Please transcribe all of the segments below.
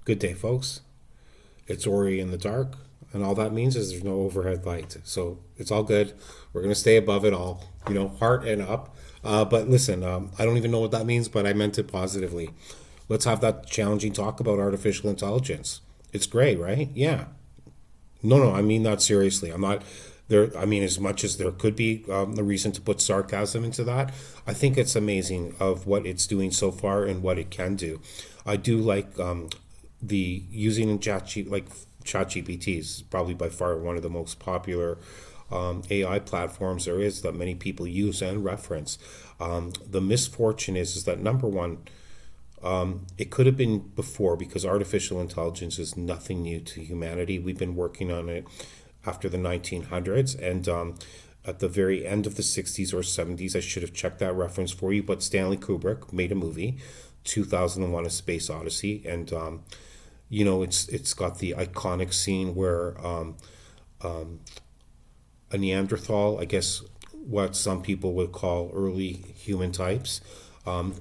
Good day, folks. It's Ori in the dark, and all that means is there's no overhead light. So it's all good. We're going to stay above it all, heart and up. But listen, I don't even know what that means, but I meant it positively. Let's have that challenging talk about artificial intelligence. It's great, right? Yeah. No, I mean that seriously. I'm not there. I mean, as much as there could be a reason to put sarcasm into that, I think it's amazing of what it's doing so far and what it can do. I do like the using ChatGPT is probably by far one of the most popular AI platforms there is that many people use and reference. The misfortune is that number one, it could have been before because artificial intelligence is nothing new to humanity. We've been working on it after the 1900s and at the very end of the 60s or 70s. I should have checked that reference for you, but Stanley Kubrick made a movie, 2001: A Space Odyssey, and it's got the iconic scene where a Neanderthal, I guess what some people would call early human types,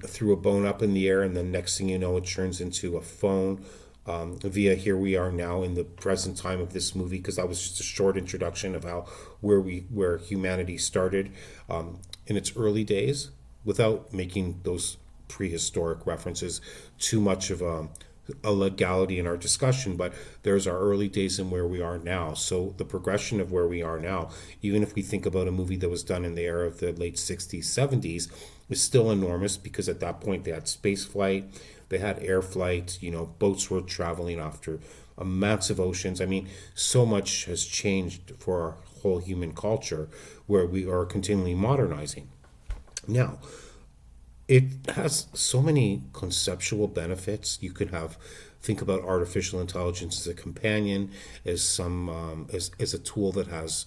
threw a bone up in the air, and then next thing you know, it turns into a phone. Via here we are now in the present time of this movie, because that was just a short introduction of how where humanity started in its early days, without making those prehistoric references too much of a legality in our discussion, but there's our early days and where we are now. So the progression of where we are now, even if we think about a movie that was done in the era of the late 60s, 70s, is still enormous, because at that point they had space flight, they had air flight, boats were traveling after massive oceans. I mean, so much has changed for our whole human culture where we are continually modernizing. Now, it has so many conceptual benefits. You could have think about artificial intelligence as a companion, as as a tool that has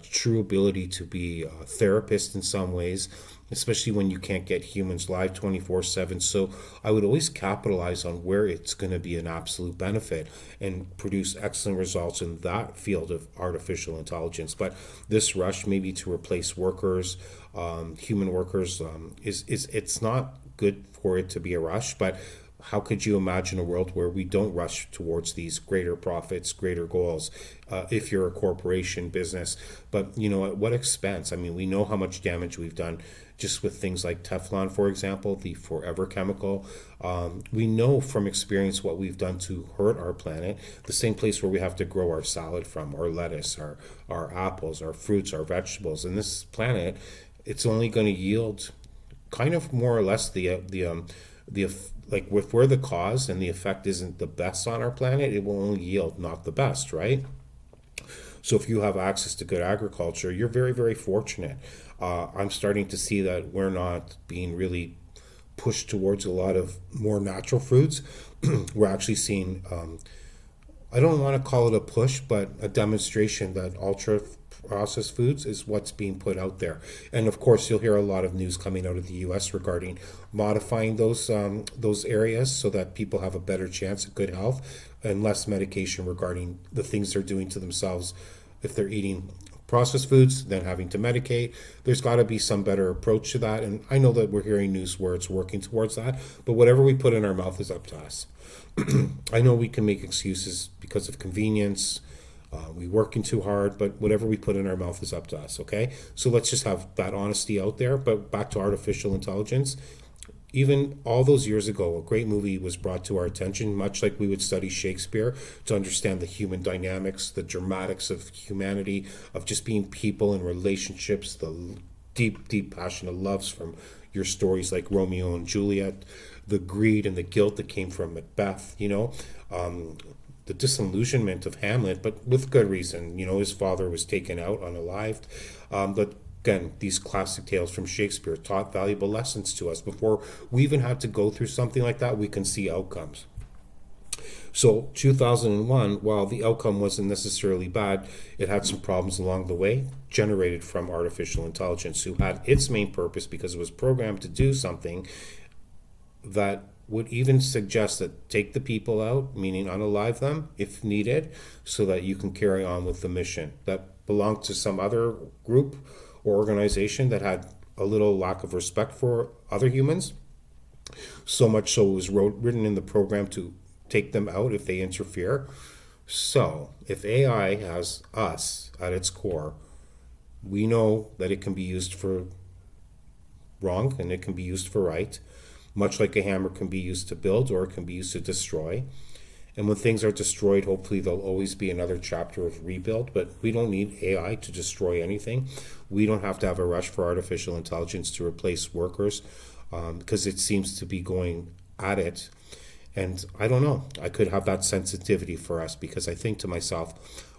true ability to be a therapist in some ways, especially when you can't get humans live 24/7. So I would always capitalize on where it's going to be an absolute benefit and produce excellent results in that field of artificial intelligence. But this rush maybe to replace workers, human workers, is it's not good for it to be a rush. But how could you imagine a world where we don't rush towards these greater profits, greater goals, if you're a corporation business? But at what expense? I mean, we know how much damage we've done just with things like Teflon, for example, the forever chemical. We know from experience what we've done to hurt our planet. The same place where we have to grow our salad from, our lettuce, our apples, our fruits, our vegetables. And this planet, it's only going to yield kind of more or less the like with where the cause and the effect isn't the best on our planet, it will only yield not the best, right? So if you have access to good agriculture, you're very, very fortunate. I'm starting to see that we're not being really pushed towards a lot of more natural foods. We're actually seeing, I don't want to call it a push, but a demonstration that ultra processed foods is what's being put out there. And of course, you'll hear a lot of news coming out of the U.S. regarding modifying those areas so that people have a better chance of good health and less medication regarding the things they're doing to themselves if they're eating processed foods, then having to medicate. There's got to be some better approach to that. And I know that we're hearing news where it's working towards that, but whatever we put in our mouth is up to us. I know we can make excuses because of convenience. We working too hard, but whatever we put in our mouth is up to us, okay? So let's just have that honesty out there. But back to artificial intelligence. Even all those years ago, a great movie was brought to our attention, much like we would study Shakespeare to understand the human dynamics, the dramatics of humanity, of just being people and relationships, the deep, deep passionate loves from your stories like Romeo and Juliet, the greed and the guilt that came from Macbeth, the disillusionment of Hamlet, but with good reason. His father was taken out unalived. But again, these classic tales from Shakespeare taught valuable lessons to us. Before we even had to go through something like that, we can see outcomes. So 2001, while the outcome wasn't necessarily bad, it had some problems along the way, generated from artificial intelligence, who had its main purpose, because it was programmed to do something that would even suggest that take the people out, meaning unalive them if needed, so that you can carry on with the mission that belonged to some other group or organization that had a little lack of respect for other humans. So much so it was written in the program to take them out if they interfere. So if AI has us at its core, we know that it can be used for wrong and it can be used for right, much like a hammer can be used to build or it can be used to destroy. And when things are destroyed, hopefully there'll always be another chapter of rebuild, but we don't need AI to destroy anything. We don't have to have a rush for artificial intelligence to replace workers, because it seems to be going at it. And I don't know, I could have that sensitivity for us, because I think to myself,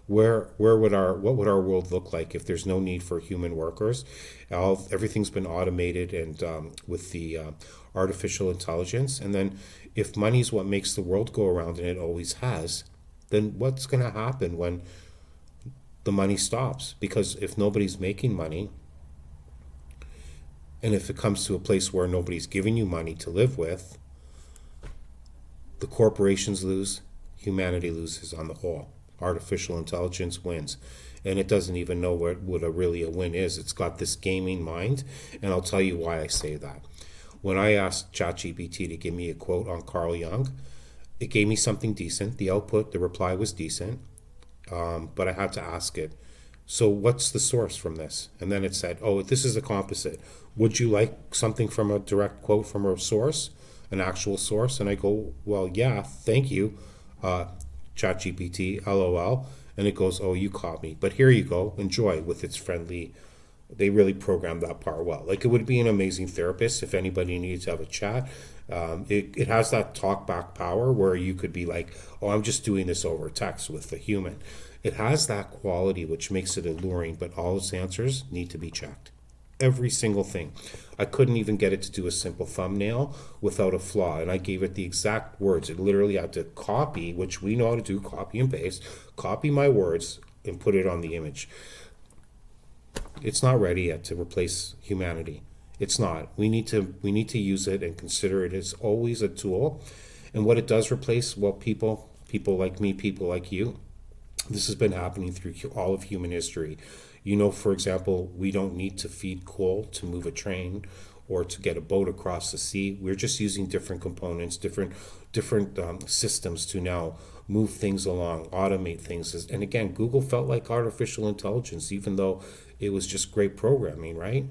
what would our world look like if there's no need for human workers? Everything's been automated and with the artificial intelligence. And then if money's what makes the world go around, and it always has, then what's going to happen when the money stops? Because if nobody's making money, and if it comes to a place where nobody's giving you money to live with, the corporations lose, humanity loses on the whole. Artificial intelligence wins. And it doesn't even know what a win is. It's got this gaming mind, and I'll tell you why I say that. When I asked ChatGPT to give me a quote on Carl Jung, it gave me something decent. The output, the reply was decent, but I had to ask it, so what's the source from this? And then it said, oh, this is a composite. Would you like something from a direct quote from a source, an actual source? And I go, well, yeah, thank you, ChatGPT, LOL. And it goes, oh, you caught me. But here you go, enjoy, with its friendly. They really programmed that part well. Like, it would be an amazing therapist if anybody needed to have a chat. It has that talk back power where you could be like, oh, I'm just doing this over text with a human. It has that quality which makes it alluring, but all its answers need to be checked. Every single thing. I couldn't even get it to do a simple thumbnail without a flaw, and I gave it the exact words. It literally had to copy, which we know how to do, copy and paste, copy my words and put it on the image. It's not ready yet to replace humanity. It's not. We need to use it and consider it as always a tool. And what it does replace, well, people like me, people like you. This has been happening through all of human history. You know, for example, we don't need to feed coal to move a train or to get a boat across the sea. We're just using different components, different systems to now move things along, automate things. And again, Google felt like artificial intelligence, even though it was just great programming, right?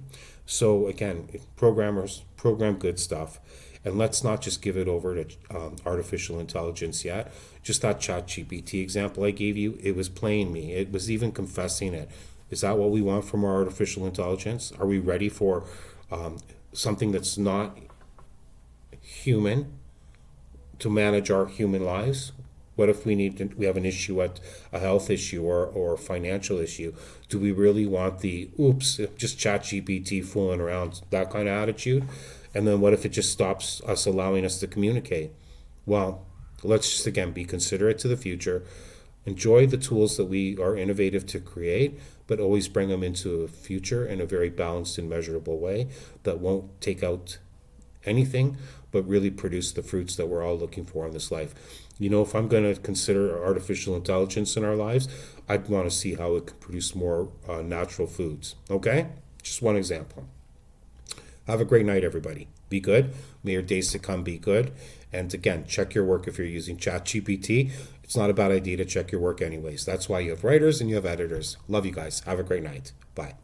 So again, programmers program good stuff. And let's not just give it over to artificial intelligence yet. Just that ChatGPT example I gave you, it was playing me. It was even confessing it. Is that what we want from our artificial intelligence? Are we ready for something that's not human to manage our human lives? What if we have an issue, a health issue or a financial issue? Do we really want the oops, just ChatGPT fooling around, that kind of attitude? And then what if it just stops us allowing us to communicate? Well, let's just again be considerate to the future. Enjoy the tools that we are innovative to create, but always bring them into a future in a very balanced and measurable way that won't take out anything, but really produce the fruits that we're all looking for in this life. You know, if I'm going to consider artificial intelligence in our lives, I'd want to see how it can produce more natural foods. Okay? Just one example. Have a great night, everybody. Be good. May your days to come be good. And again, check your work if you're using ChatGPT. It's not a bad idea to check your work anyways. That's why you have writers and you have editors. Love you guys. Have a great night. Bye.